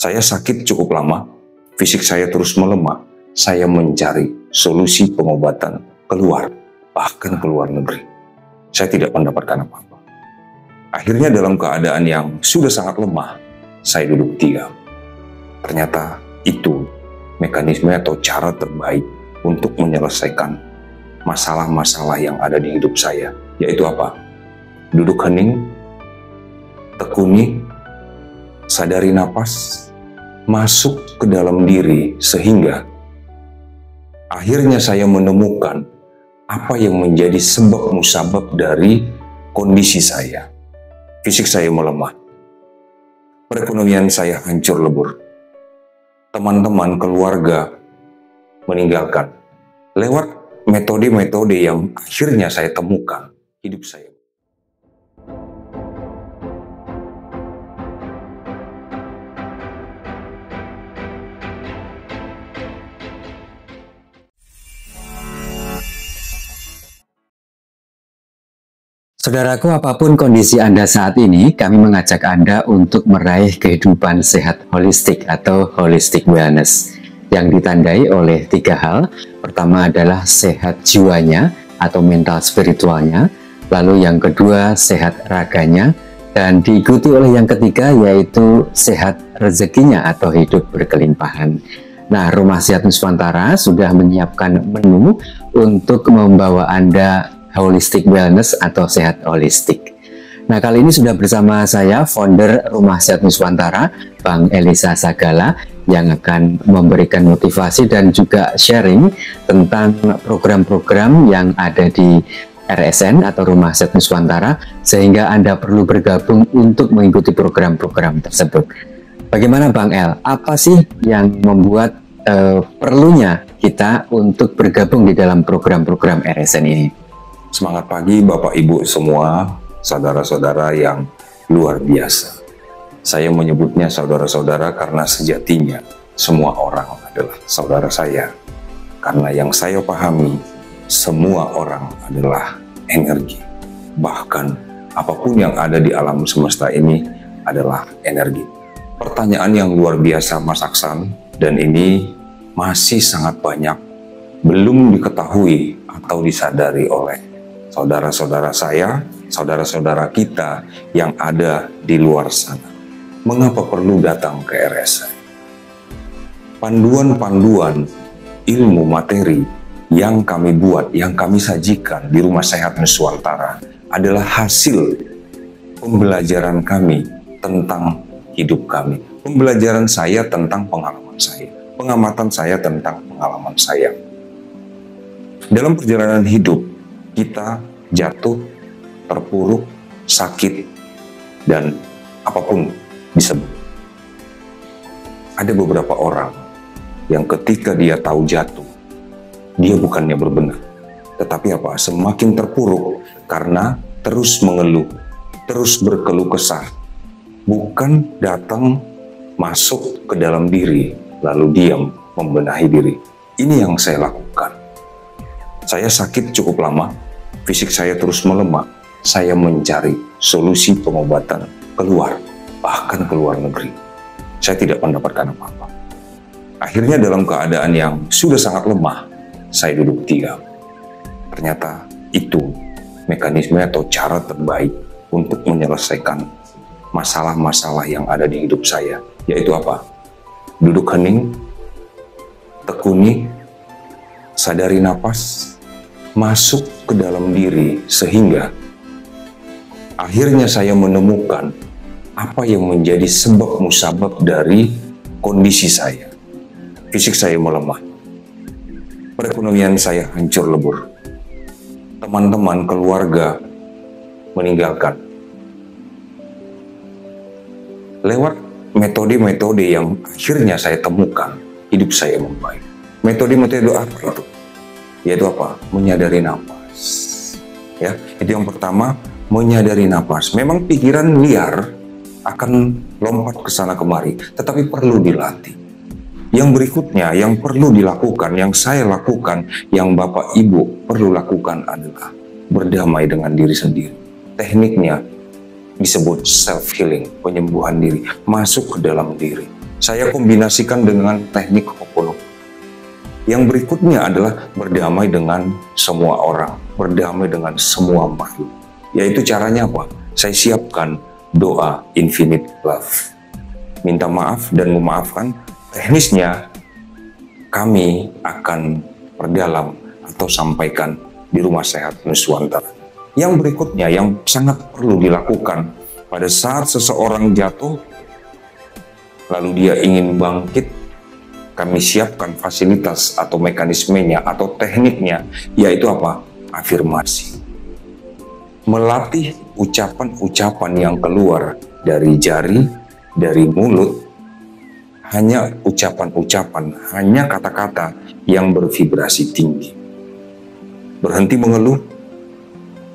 Saya sakit cukup lama, fisik saya terus melemah. Saya mencari solusi pengobatan keluar, bahkan ke luar negeri. Saya tidak mendapatkan apa-apa. Akhirnya dalam keadaan yang sudah sangat lemah, saya duduk diam. Ternyata itu mekanisme atau cara terbaik untuk menyelesaikan masalah-masalah yang ada di hidup saya. Yaitu apa? Duduk hening, tekuni, sadari napas, masuk ke dalam diri sehingga akhirnya saya menemukan apa yang menjadi sebab musabab dari kondisi saya. Fisik saya melemah, perekonomian saya hancur lebur, teman-teman, keluarga meninggalkan. Lewat metode-metode yang akhirnya saya temukan, hidup saya. Saudaraku, apapun kondisi Anda saat ini, kami mengajak Anda untuk meraih kehidupan sehat holistik atau holistic wellness yang ditandai oleh 3 hal. Pertama adalah sehat jiwanya atau mental spiritualnya, lalu yang kedua sehat raganya, dan diikuti oleh yang ketiga yaitu sehat rezekinya atau hidup berkelimpahan. Nah, Rumah Sehat Nuswantara sudah menyiapkan menu untuk membawa Anda holistic wellness atau sehat holistik. Nah, kali ini sudah bersama saya founder Rumah Sehat Nuswantara, Bang Elisa Sagala, yang akan memberikan motivasi dan juga sharing tentang program-program yang ada di RSN atau Rumah Sehat Nuswantara, sehingga Anda perlu bergabung untuk mengikuti program-program tersebut. Bagaimana Bang El? Apa sih yang membuat perlunya kita untuk bergabung di dalam program-program RSN ini? Semangat pagi Bapak Ibu semua, saudara-saudara yang luar biasa. Saya menyebutnya saudara-saudara karena sejatinya semua orang adalah saudara saya. Karena yang saya pahami, semua orang adalah energi. Bahkan apapun yang ada di alam semesta ini adalah energi. Pertanyaan yang luar biasa Mas Aksan, dan ini masih sangat banyak belum diketahui atau disadari oleh saudara-saudara saya, saudara-saudara kita yang ada di luar sana. Mengapa perlu datang ke RSN? Panduan-panduan ilmu materi yang kami buat, yang kami sajikan di Rumah Sehat Nuswantara adalah hasil pembelajaran kami tentang hidup kami. Pembelajaran saya tentang pengalaman saya. Pengamatan saya tentang pengalaman saya. Dalam perjalanan hidup, kita jatuh, terpuruk, sakit, dan apapun disebut. Ada beberapa orang yang ketika dia tahu jatuh, dia bukannya berbenah, tetapi apa? Semakin terpuruk karena terus mengeluh, terus berkeluh kesah, bukan datang masuk ke dalam diri, lalu diam membenahi diri. Ini yang saya lakukan. Saya sakit cukup lama, fisik saya terus melemah. Saya mencari solusi pengobatan keluar, bahkan ke luar negeri. Saya tidak mendapatkan apa-apa. Akhirnya dalam keadaan yang sudah sangat lemah, saya duduk diam. Ternyata itu mekanisme atau cara terbaik untuk menyelesaikan masalah-masalah yang ada di hidup saya. Yaitu apa? Duduk hening, tekuni, sadari napas, masuk ke dalam diri sehingga akhirnya saya menemukan apa yang menjadi sebab musabab dari kondisi saya. Fisik saya melemah, perekonomian saya hancur lebur, teman-teman, keluarga meninggalkan. Lewat metode-metode yang akhirnya saya temukan, hidup saya membaik. Metode-metode apa itu? Yaitu apa? Menyadari napas. Ya, itu yang pertama, menyadari napas. Memang pikiran liar akan lompat ke sana kemari, tetapi perlu dilatih. Yang berikutnya yang perlu dilakukan, yang saya lakukan, yang Bapak Ibu perlu lakukan adalah berdamai dengan diri sendiri. Tekniknya disebut self-healing, penyembuhan diri, masuk ke dalam diri. saya kombinasikan dengan teknik Ho'oponopono. Yang berikutnya adalah berdamai dengan semua orang, berdamai dengan semua makhluk. Yaitu caranya apa? Saya siapkan doa infinite love. Minta maaf dan memaafkan. Teknisnya kami akan perdalam atau sampaikan di Rumah Sehat Nuswantara. Yang berikutnya yang sangat perlu dilakukan pada saat seseorang jatuh lalu dia ingin bangkit, kami siapkan fasilitas atau mekanismenya atau tekniknya, yaitu apa? Afirmasi. Melatih ucapan-ucapan yang keluar dari jari, dari mulut, hanya ucapan-ucapan, hanya kata-kata yang bervibrasi tinggi. Berhenti mengeluh,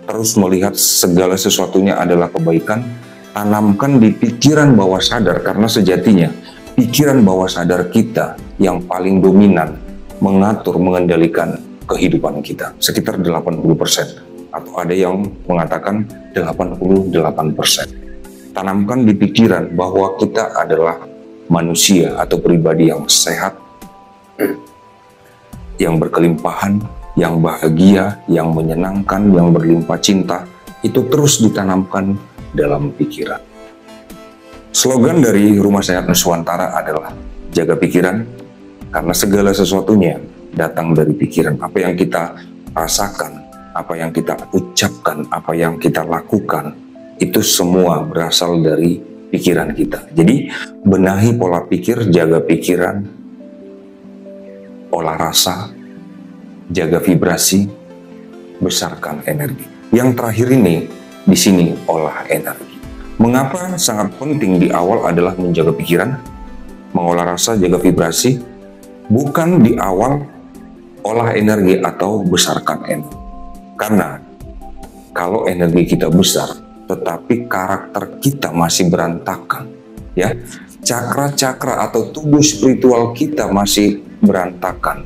terus melihat segala sesuatunya adalah kebaikan, tanamkan di pikiran bawah sadar, karena sejatinya pikiran bawah sadar kita yang paling dominan mengatur, mengendalikan kehidupan kita, sekitar 80%, atau ada yang mengatakan 88%. Tanamkan di pikiran bahwa kita adalah manusia atau pribadi yang sehat, yang berkelimpahan, yang bahagia, yang menyenangkan, yang berlimpah cinta, itu terus ditanamkan dalam pikiran. Slogan dari Rumah Sehat Nuswantara adalah jaga pikiran, karena segala sesuatunya datang dari pikiran. Apa yang kita rasakan, apa yang kita ucapkan, apa yang kita lakukan, itu semua berasal dari pikiran kita. Jadi benahi pola pikir, jaga pikiran, olah rasa, jaga vibrasi, besarkan energi. Yang terakhir ini di sini olah energi. Mengapa sangat penting di awal adalah menjaga pikiran, mengolah rasa, jaga vibrasi, bukan di awal olah energi atau besarkan energi. Karena kalau energi kita besar, tetapi karakter kita masih berantakan, ya, cakra-cakra atau tubuh spiritual kita masih berantakan,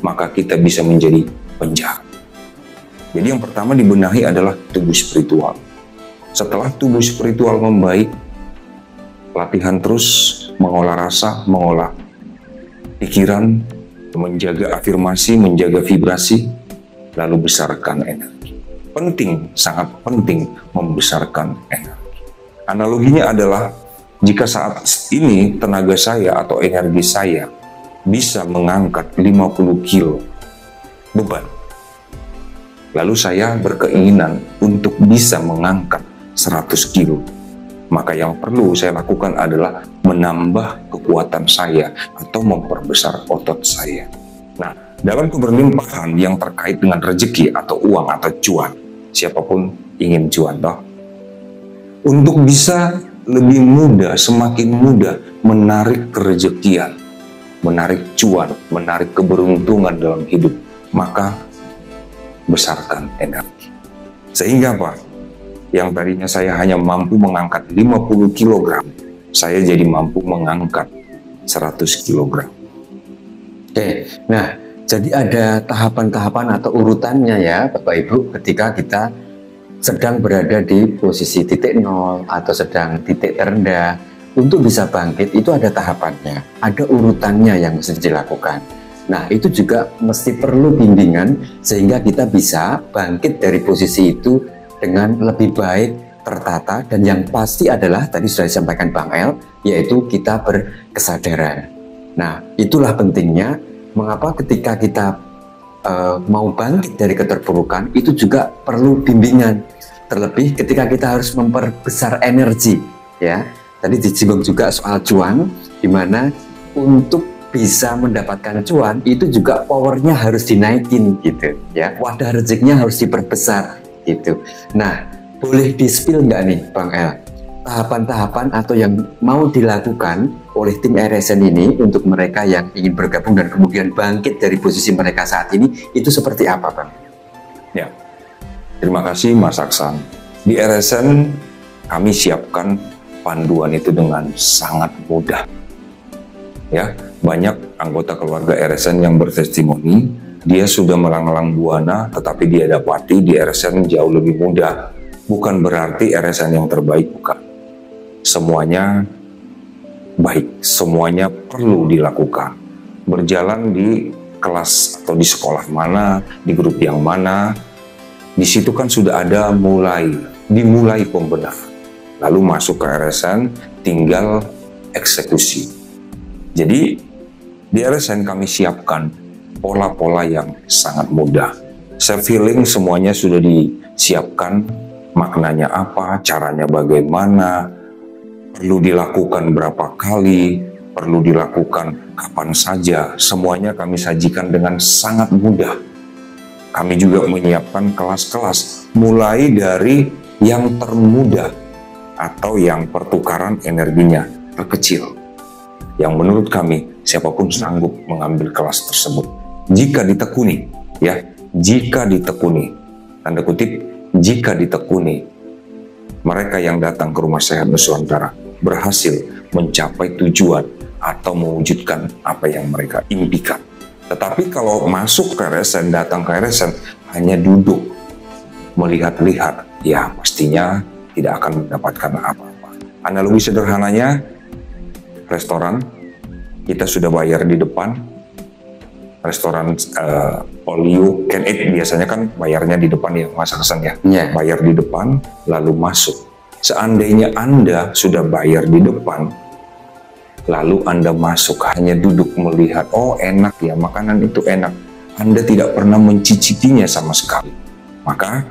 maka kita bisa menjadi penjahat. Jadi yang pertama dibenahi adalah tubuh spiritual. Setelah tubuh spiritual membaik, latihan terus mengolah rasa, mengolah pikiran, menjaga afirmasi, menjaga vibrasi, lalu besarkan energi. Penting, sangat penting membesarkan energi. Analoginya adalah jika saat ini tenaga saya atau energi saya bisa mengangkat 50 kilo beban, lalu saya berkeinginan untuk bisa mengangkat 100 kilo, maka yang perlu saya lakukan adalah menambah kekuatan saya atau memperbesar otot saya. Nah, dalam keberlimpahan yang terkait dengan rezeki atau uang atau cuan, siapapun ingin cuan toh, untuk bisa lebih mudah, semakin mudah menarik kerejekian, menarik cuan, menarik keberuntungan dalam hidup, maka besarkan energi. Sehingga apa? Yang tadinya saya hanya mampu mengangkat 50 kg, saya jadi mampu mengangkat 100 kg. Oke, nah jadi ada tahapan-tahapan atau urutannya ya Bapak Ibu, ketika kita sedang berada di posisi titik nol atau sedang titik terendah. Untuk bisa bangkit itu ada tahapannya, ada urutannya yang mesti dilakukan. Nah itu juga mesti perlu bimbingan sehingga kita bisa bangkit dari posisi itu dengan lebih baik, tertata, dan yang pasti adalah tadi sudah disampaikan Bang El, yaitu kita berkesadaran. Nah itulah pentingnya mengapa ketika kita mau bangkit dari keterpurukan itu juga perlu bimbingan, terlebih ketika kita harus memperbesar energi, ya. Tadi disinggung juga soal cuan, dimana untuk bisa mendapatkan cuan itu juga powernya harus dinaikin gitu, ya. Wadah rezekinya harus diperbesar gitu. Nah, boleh di-spill nggak nih Bang El, tahapan-tahapan atau yang mau dilakukan oleh tim RSN ini untuk mereka yang ingin bergabung dan kemudian bangkit dari posisi mereka saat ini, itu seperti apa Bang? Ya, terima kasih Mas Aksan. Di RSN kami siapkan panduan itu dengan sangat mudah. Ya, banyak anggota keluarga RSN yang bertestimoni, dia sudah melang-lang buana, tetapi dia dapati di RSN jauh lebih mudah. Bukan berarti RSN yang terbaik, bukan. Semuanya baik, semuanya perlu dilakukan. Berjalan di kelas atau di sekolah mana, di grup yang mana, di situ kan sudah ada dimulai pembenahan. Lalu masuk ke RSN, tinggal eksekusi. Jadi di RSN kami siapkan pola-pola yang sangat mudah. Saya feeling semuanya sudah disiapkan, maknanya apa, caranya bagaimana, perlu dilakukan berapa kali, perlu dilakukan kapan saja, semuanya kami sajikan dengan sangat mudah. Kami juga menyiapkan kelas-kelas, mulai dari yang termudah atau yang pertukaran energinya terkecil, yang menurut kami siapapun sanggup mengambil kelas tersebut. Jika ditekuni, jika ditekuni, tanda kutip, jika ditekuni, mereka yang datang ke Rumah Sehat Nusantara berhasil mencapai tujuan atau mewujudkan apa yang mereka impikan. Tetapi kalau masuk ke RSN, datang ke RSN, hanya duduk, melihat-lihat, ya pastinya tidak akan mendapatkan apa-apa. Analogi sederhananya, restoran, kita sudah bayar di depan, restoran all you can eat biasanya kan bayarnya di depan ya, Mas Hasan ya, bayar di depan, lalu masuk. Seandainya Anda sudah bayar di depan, lalu Anda masuk hanya duduk melihat, oh enak ya, makanan itu enak, Anda tidak pernah mencicipinya sama sekali, maka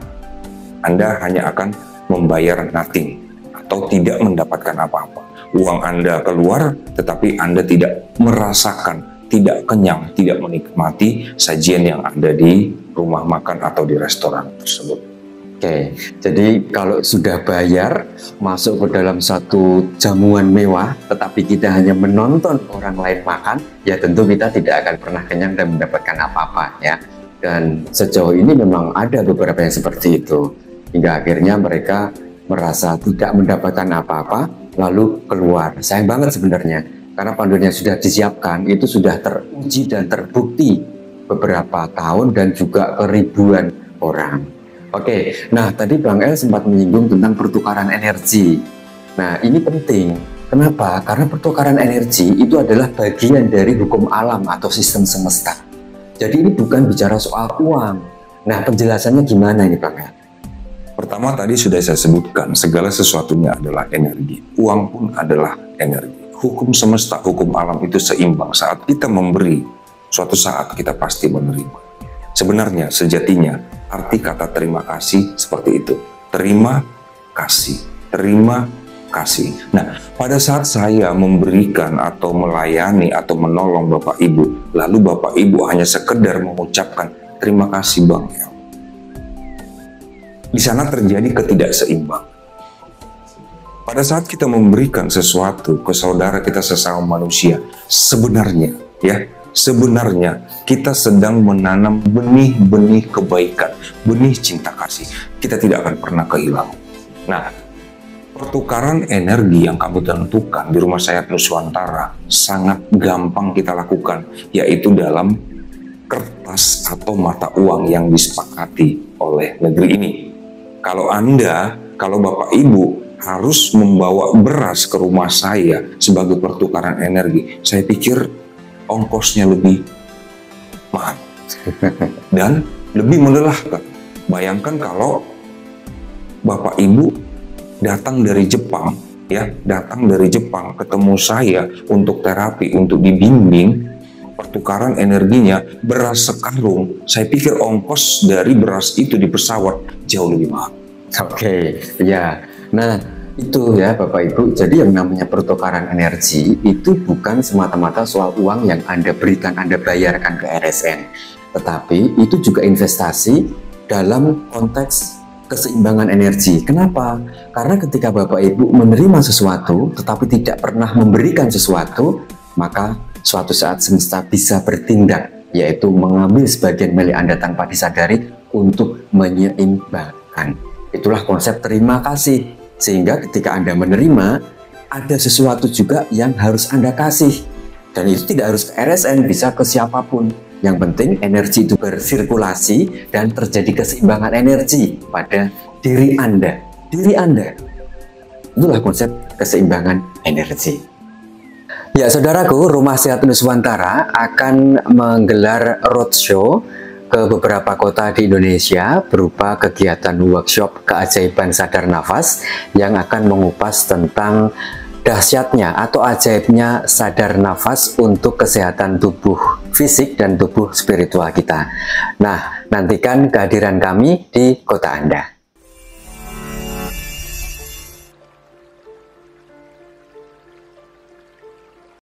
Anda hanya akan membayar nothing atau tidak mendapatkan apa-apa. Uang Anda keluar, tetapi Anda tidak merasakan, tidak kenyang, tidak menikmati sajian yang ada di rumah makan atau di restoran tersebut. Oke, jadi kalau sudah bayar, masuk ke dalam satu jamuan mewah, tetapi kita hanya menonton orang lain makan, ya tentu kita tidak akan pernah kenyang dan mendapatkan apa-apa ya. Dan sejauh ini memang ada beberapa yang seperti itu, hingga akhirnya mereka merasa tidak mendapatkan apa-apa, lalu keluar. Sayang banget sebenarnya, karena panduannya sudah disiapkan, itu sudah teruji dan terbukti beberapa tahun dan juga ke ribuan orang. Oke, nah tadi Bang El sempat menyinggung tentang pertukaran energi. Nah ini penting, kenapa? Karena pertukaran energi itu adalah bagian dari hukum alam atau sistem semesta. Jadi ini bukan bicara soal uang. Nah penjelasannya gimana ini Bang El? Pertama tadi sudah saya sebutkan, segala sesuatunya adalah energi. Uang pun adalah energi. Hukum semesta, hukum alam itu seimbang. Saat kita memberi, suatu saat kita pasti menerima. Sebenarnya, sejatinya, arti kata terima kasih seperti itu. Terima kasih, terima kasih. Nah, pada saat saya memberikan atau melayani atau menolong Bapak Ibu, lalu Bapak Ibu hanya sekedar mengucapkan terima kasih Bang El. Di sana terjadi ketidakseimbangan. Pada saat kita memberikan sesuatu ke saudara kita sesama manusia, sebenarnya kita sedang menanam benih-benih kebaikan, benih cinta kasih. Kita tidak akan pernah kehilangan. Nah, pertukaran energi yang kami tentukan di Rumah Sehat Nusantara sangat gampang kita lakukan, yaitu dalam kertas atau mata uang yang disepakati oleh negeri ini. Kalau Bapak Ibu harus membawa beras ke rumah saya sebagai pertukaran energi, saya pikir ongkosnya lebih mahal dan lebih melelahkan. Bayangkan kalau Bapak Ibu datang dari Jepang, ketemu saya untuk terapi, untuk dibimbing, pertukaran energinya beras sekarung. Saya pikir ongkos dari beras itu di pesawat jauh lebih mahal. Oke, ya. Nah, itu ya Bapak Ibu, jadi yang namanya pertukaran energi itu bukan semata-mata soal uang yang Anda berikan, Anda bayarkan ke RSN, tetapi itu juga investasi dalam konteks keseimbangan energi. Kenapa? Karena ketika Bapak Ibu menerima sesuatu tetapi tidak pernah memberikan sesuatu, maka suatu saat semesta bisa bertindak, yaitu mengambil sebagian milik Anda tanpa disadari untuk menyeimbangkan. Itulah konsep terima kasih. Sehingga ketika Anda menerima, ada sesuatu juga yang harus Anda kasih. Dan itu tidak harus ke RSN, bisa ke siapapun. Yang penting energi itu bersirkulasi dan terjadi keseimbangan energi pada diri Anda. Diri Anda. Itulah konsep keseimbangan energi. Ya, saudaraku, Rumah Sehat Nuswantara akan menggelar roadshow ke beberapa kota di Indonesia berupa kegiatan workshop keajaiban sadar nafas yang akan mengupas tentang dahsyatnya atau ajaibnya sadar nafas untuk kesehatan tubuh fisik dan tubuh spiritual kita. Nah, nantikan kehadiran kami di kota Anda.